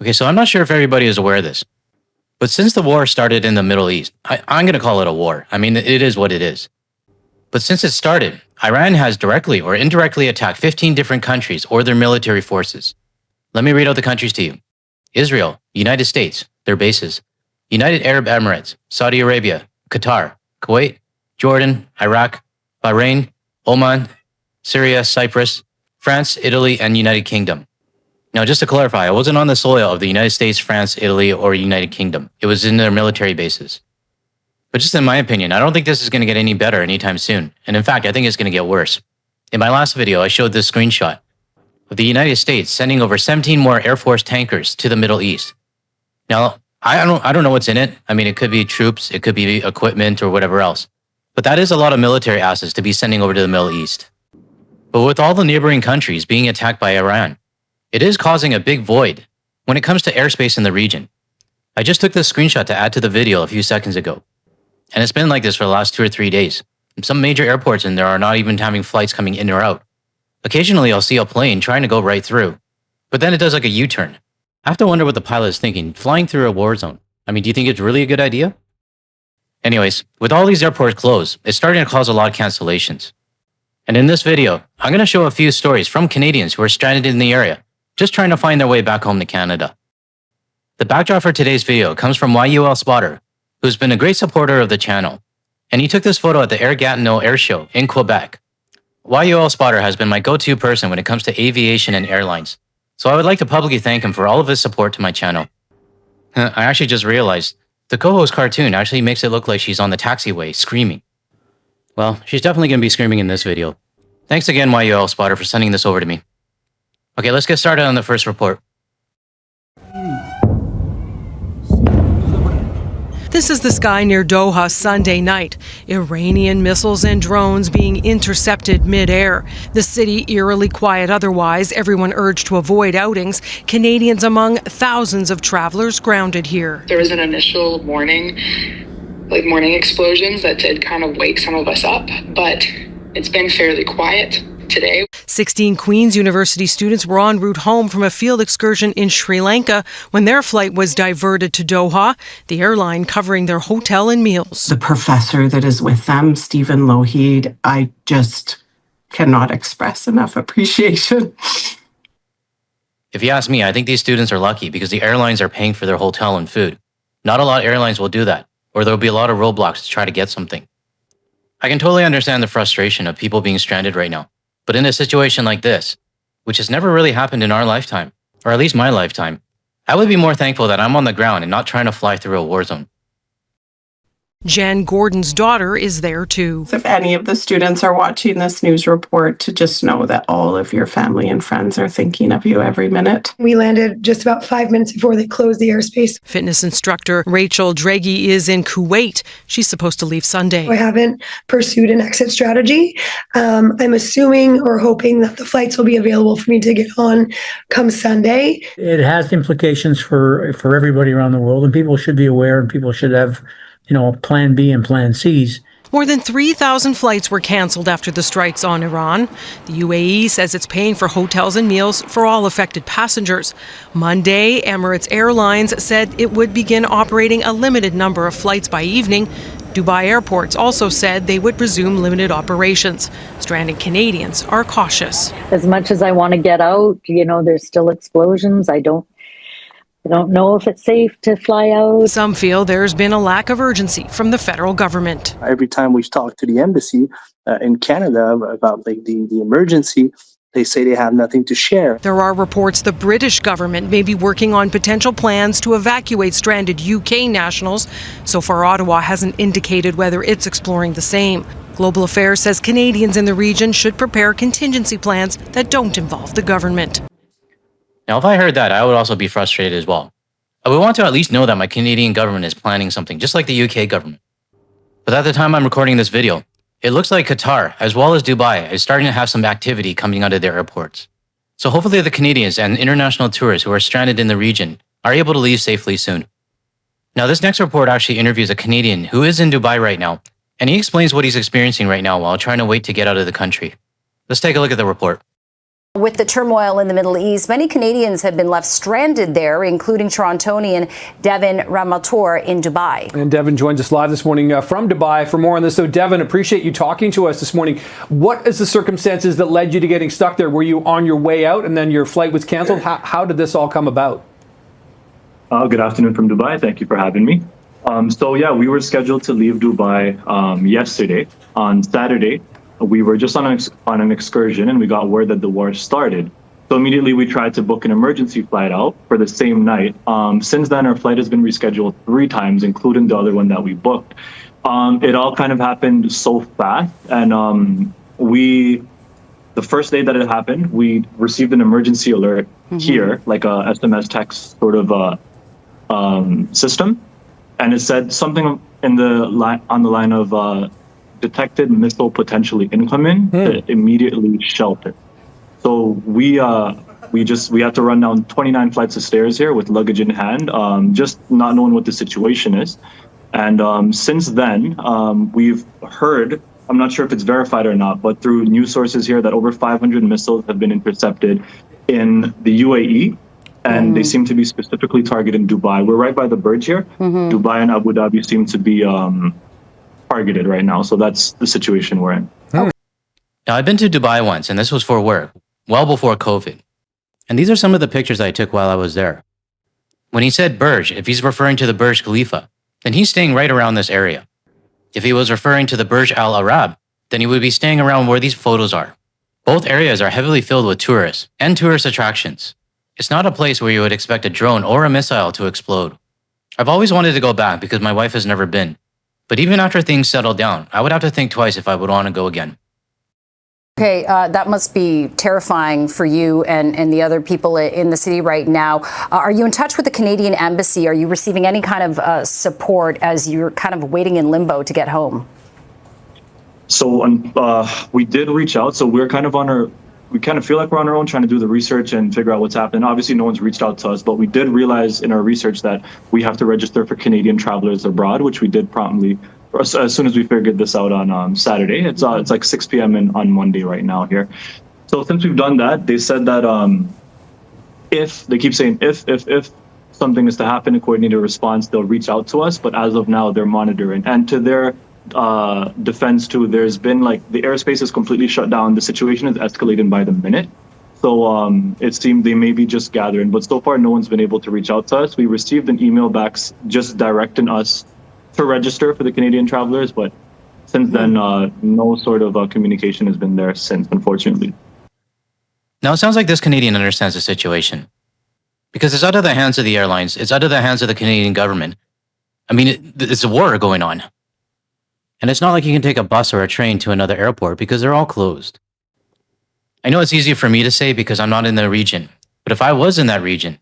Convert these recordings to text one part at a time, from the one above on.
Okay, so I'm not sure if everybody is aware of this, but since the war started in the Middle East, I'm going to call it a war. I mean, it is what it is. But since it started, Iran has directly or indirectly attacked 15 different countries or their military forces. Let me read out the countries to you. Israel, United States, their bases, United Arab Emirates, Saudi Arabia, Qatar, Kuwait, Jordan, Iraq, Bahrain, Oman, Syria, Cyprus, France, Italy, and United Kingdom. Now, just to clarify, I wasn't on the soil of the United States, France, Italy, or United Kingdom. It was in their military bases. But just in my opinion, I don't think this is going to get any better anytime soon. And in fact, I think it's going to get worse. In my last video, I showed this screenshot of the United States sending over 17 more Air Force tankers to the Middle East. Now, I don't know what's in it. I mean, it could be troops, it could be equipment, or whatever else. But that is a lot of military assets to be sending over to the Middle East. But with all the neighboring countries being attacked by Iran, it is causing a big void when it comes to airspace in the region. I just took this screenshot to add to the video a few seconds ago. And it's been like this for the last 2 or 3 days. Some major airports in there are not even having flights coming in or out. Occasionally, I'll see a plane trying to go right through, but then it does like a U-turn. I have to wonder what the pilot is thinking, flying through a war zone. I mean, do you think it's really a good idea? Anyways, with all these airports closed, it's starting to cause a lot of cancellations. And in this video, I'm going to show a few stories from Canadians who are stranded in the area, just trying to find their way back home to Canada. The backdrop for today's video comes from YUL Spotter, who's been a great supporter of the channel, and he took this photo at the Air Gatineau Air Show in Quebec. YUL Spotter has been my go-to person when it comes to aviation and airlines, so I would like to publicly thank him for all of his support to my channel. I actually just realized, the co-host cartoon actually makes it look like she's on the taxiway screaming. Well, she's definitely going to be screaming in this video. Thanks again, YUL Spotter, for sending this over to me. Okay, let's get started on the first report. This is the sky near Doha Sunday night. Iranian missiles and drones being intercepted mid-air. The city eerily quiet otherwise, everyone urged to avoid outings. Canadians among thousands of travelers grounded here. There was an initial warning, like morning explosions that did kind of wake some of us up, but it's been fairly quiet today. 16 Queen's University students were en route home from a field excursion in Sri Lanka when their flight was diverted to Doha, the airline covering their hotel and meals. The professor that is with them, Stephen Lougheed, I just cannot express enough appreciation. If you ask me, I think these students are lucky because the airlines are paying for their hotel and food. Not a lot of airlines will do that, or there'll be a lot of roadblocks to try to get something. I can totally understand the frustration of people being stranded right now. But in a situation like this, which has never really happened in our lifetime, or at least my lifetime, I would be more thankful that I'm on the ground and not trying to fly through a war zone. Jen Gordon's daughter is there too. If any of the students are watching this news report, to just know that all of your family and friends are thinking of you every minute. We landed just about 5 minutes before they closed the airspace. Fitness instructor Rachel Draghi is in Kuwait. She's supposed to leave Sunday. I haven't pursued an exit strategy. I'm assuming or hoping that the flights will be available for me to get on come Sunday. It has implications for everybody around the world, and people should be aware, and people should have Plan B and Plan Cs. More than 3,000 flights were canceled after the strikes on Iran. The UAE says it's paying for hotels and meals for all affected passengers. Monday, Emirates Airlines said it would begin operating a limited number of flights by evening. Dubai airports also said they would resume limited operations. Stranded Canadians are cautious. As much as I want to get out, there's still explosions. I don't know if it's safe to fly out. Some feel there's been a lack of urgency from the federal government. Every time we talk to the embassy in Canada about the emergency, they say they have nothing to share. There are reports the British government may be working on potential plans to evacuate stranded UK nationals. So far, Ottawa hasn't indicated whether it's exploring the same. Global Affairs says Canadians in the region should prepare contingency plans that don't involve the government. Now, if I heard that, I would also be frustrated as well. I would want to at least know that my Canadian government is planning something, just like the UK government. But at the time I'm recording this video, it looks like Qatar, as well as Dubai, is starting to have some activity coming out of their airports. So hopefully the Canadians and international tourists who are stranded in the region are able to leave safely soon. Now, this next report actually interviews a Canadian who is in Dubai right now, and he explains what he's experiencing right now while trying to wait to get out of the country. Let's take a look at the report. With the turmoil in the Middle East, many Canadians have been left stranded there, including Torontonian Devin Ramator in Dubai. And Devin joins us live this morning from Dubai for more on this. So, Devin, appreciate you talking to us this morning. What is the circumstances that led you to getting stuck there? Were you on your way out and then your flight was canceled? How did this all come about? Good afternoon from Dubai. Thank you for having me. We were scheduled to leave Dubai yesterday. On Saturday, we were just on an excursion and we got word that the war started. So immediately we tried to book an emergency flight out for the same night. Since then, our flight has been rescheduled 3 times, including the other one that we booked. It all kind of happened so fast. And the first day that it happened, we received an emergency alert here, like a SMS text sort of system. And it said something on the line of detected missile potentially incoming, immediately shelter. So we have to run down 29 flights of stairs here with luggage in hand, just not knowing what the situation is. And since then, we've heard, I'm not sure if it's verified or not, but through news sources here that over 500 missiles have been intercepted in the UAE. And they seem to be specifically targeting Dubai. We're right by the bridge here. Dubai and Abu Dhabi seem to be targeted right now. So that's the situation we're in. Now, I've been to Dubai once, and this was for work, well before COVID. And these are some of the pictures I took while I was there. When he said Burj, if he's referring to the Burj Khalifa, then he's staying right around this area. If he was referring to the Burj Al Arab, then he would be staying around where these photos are. Both areas are heavily filled with tourists and tourist attractions. It's not a place where you would expect a drone or a missile to explode. I've always wanted to go back because my wife has never been. But even after things settle down, I would have to think twice if I would want to go again. Okay, that must be terrifying for you and the other people in the city right now. Are you in touch with the Canadian Embassy? Are you receiving any kind of support as you're kind of waiting in limbo to get home? So we did reach out. So we're kind of we kind of feel like we're on our own trying to do the research and figure out what's happening. Obviously, no one's reached out to us, but we did realize in our research that we have to register for Canadian travelers abroad, which we did promptly as soon as we figured this out on Saturday. It's like 6 p.m. on Monday right now here. So since we've done that, they said that if something is to happen, a coordinated response, they'll reach out to us. But as of now, they're monitoring. And to their defense too, there's been the airspace is completely shut down. The situation is escalating by the minute. So it seemed they may be just gathering, but so far no one's been able to reach out to us. We received an email back just directing us to register for the Canadian travelers, but since then no sort of communication has been there since, unfortunately. Now it sounds like this Canadian understands the situation. Because it's out of the hands of the airlines, it's out of the hands of the Canadian government. I mean, it's a war going on. And it's not like you can take a bus or a train to another airport because they're all closed. I know it's easy for me to say because I'm not in the region, but if I was in that region,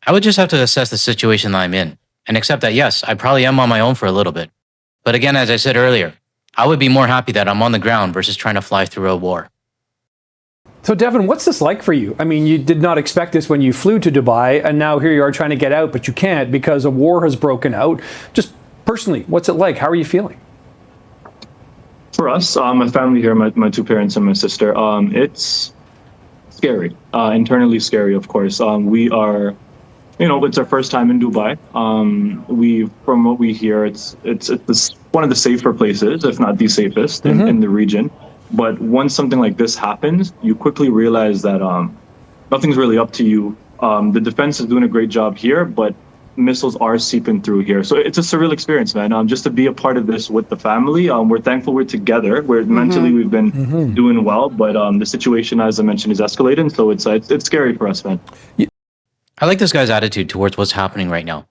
I would just have to assess the situation that I'm in and accept that, yes, I probably am on my own for a little bit. But again, as I said earlier, I would be more happy that I'm on the ground versus trying to fly through a war. So, Devin, what's this like for you? I mean, you did not expect this when you flew to Dubai, and now here you are trying to get out, but you can't because a war has broken out. Just personally, what's it like? How are you feeling? For us, my family here, my 2 parents and my sister, it's scary, internally scary, of course. We are, it's our first time in Dubai. From what we hear, it's one of the safer places, if not the safest in the region. But once something like this happens, you quickly realize that nothing's really up to you. The defense is doing a great job here, but missiles are seeping through here. So it's a surreal experience, man. Just to be a part of this with the family. We're thankful we're together. Mentally we've been doing well, but the situation, as I mentioned, is escalating. So it's scary for us, man. I like this guy's attitude towards what's happening right now.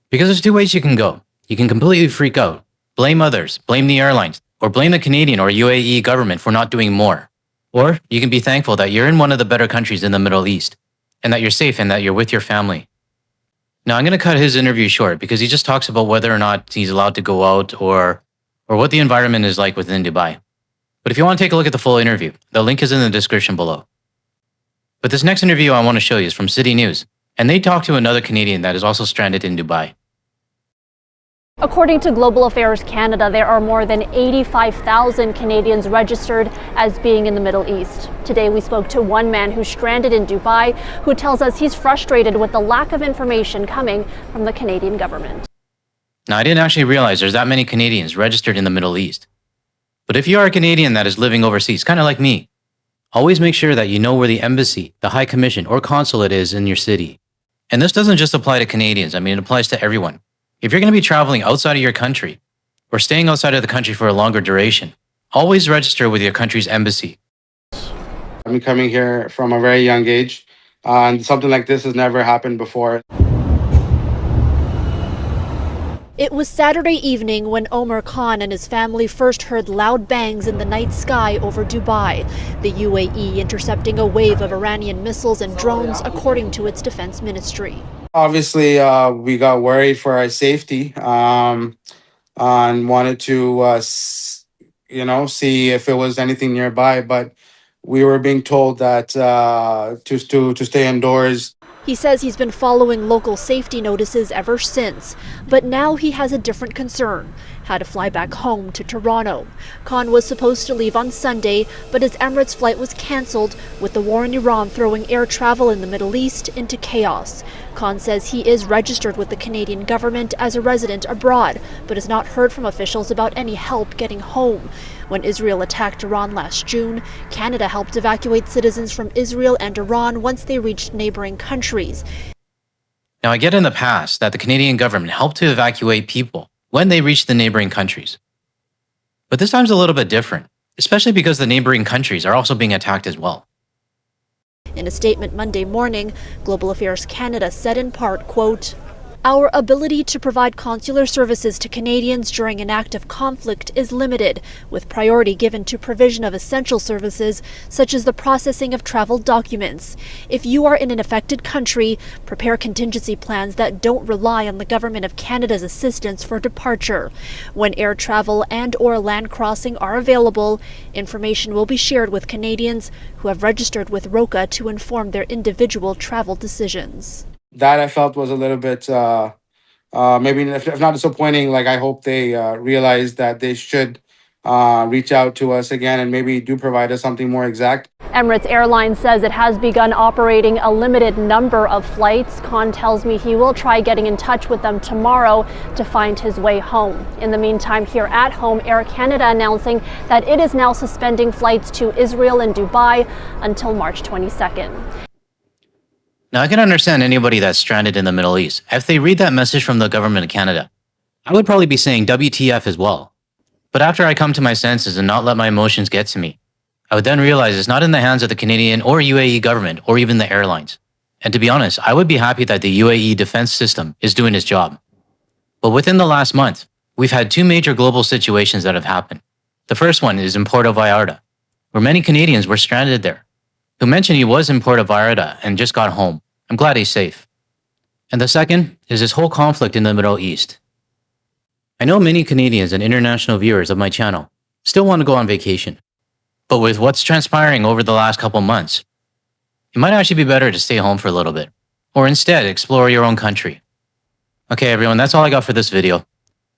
Because there's 2 ways you can go. You can completely freak out, blame others, blame the airlines, or blame the Canadian or UAE government for not doing more. Or you can be thankful that you're in one of the better countries in the Middle East, and that you're safe and that you're with your family. Now, I'm going to cut his interview short because he just talks about whether or not he's allowed to go out or what the environment is like within Dubai. But if you want to take a look at the full interview, the link is in the description below. But this next interview I want to show you is from City News, and they talk to another Canadian that is also stranded in Dubai. According to Global Affairs Canada, there are more than 85,000 Canadians registered as being in the Middle East. Today, we spoke to one man who's stranded in Dubai, who tells us he's frustrated with the lack of information coming from the Canadian government. Now, I didn't actually realize there's that many Canadians registered in the Middle East. But if you are a Canadian that is living overseas, kind of like me, always make sure that you know where the embassy, the high commission, or consulate is in your city. And this doesn't just apply to Canadians. I mean, it applies to everyone. If you're going to be traveling outside of your country or staying outside of the country for a longer duration, always register with your country's embassy. I've been coming here from a very young age, and something like this has never happened before. It was Saturday evening when Omar Khan and his family first heard loud bangs in the night sky over Dubai, the UAE intercepting a wave of Iranian missiles and drones, according to its defense ministry. Obviously, we got worried for our safety and wanted to, see if it was anything nearby. But we were being told that to stay indoors. He says he's been following local safety notices ever since, but now he has a different concern: how to fly back home to Toronto. Khan was supposed to leave on Sunday, but his Emirates flight was cancelled, with the war in Iran throwing air travel in the Middle East into chaos. Khan says he is registered with the Canadian government as a resident abroad, but has not heard from officials about any help getting home. When Israel attacked Iran last June, Canada helped evacuate citizens from Israel and Iran once they reached neighboring countries. Now, I get in the past that the Canadian government helped to evacuate people when they reached the neighboring countries. But this time's a little bit different, especially because the neighboring countries are also being attacked as well. In a statement Monday morning, Global Affairs Canada said in part, quote, "Our ability to provide consular services to Canadians during an active conflict is limited, with priority given to provision of essential services such as the processing of travel documents. If you are in an affected country, prepare contingency plans that don't rely on the Government of Canada's assistance for departure. When air travel and/or land crossing are available, information will be shared with Canadians who have registered with ROCA to inform their individual travel decisions." That I felt was a little bit, maybe if not disappointing. Like, I hope they realize that they should reach out to us again and maybe do provide us something more exact. Emirates Airlines says it has begun operating a limited number of flights. Khan tells me he will try getting in touch with them tomorrow to find his way home. In the meantime, here at home, Air Canada announcing that it is now suspending flights to Israel and Dubai until March 22nd. Now, I can understand anybody that's stranded in the Middle East. If they read that message from the government of Canada, I would probably be saying WTF as well. But after I come to my senses and not let my emotions get to me, I would then realize it's not in the hands of the Canadian or UAE government or even the airlines. And to be honest, I would be happy that the UAE defense system is doing its job. But within the last month, we've had two major global situations that have happened. The first one is in Puerto Vallarta, where many Canadians were stranded there, who mentioned he was in Puerto Vallarta and just got home. I'm glad he's safe. And the second is this whole conflict in the Middle East. I know many Canadians and international viewers of my channel still want to go on vacation. But with what's transpiring over the last couple months, it might actually be better to stay home for a little bit, or instead explore your own country. Okay, everyone, that's all I got for this video.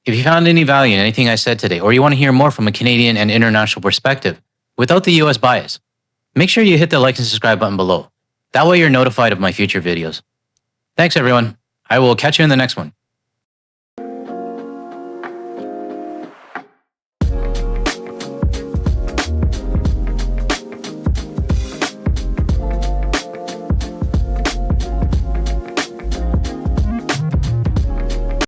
If you found any value in anything I said today, or you want to hear more from a Canadian and international perspective without the US bias, make sure you hit the like and subscribe button below. That way you're notified of my future videos. Thanks, everyone. I will catch you in the next one.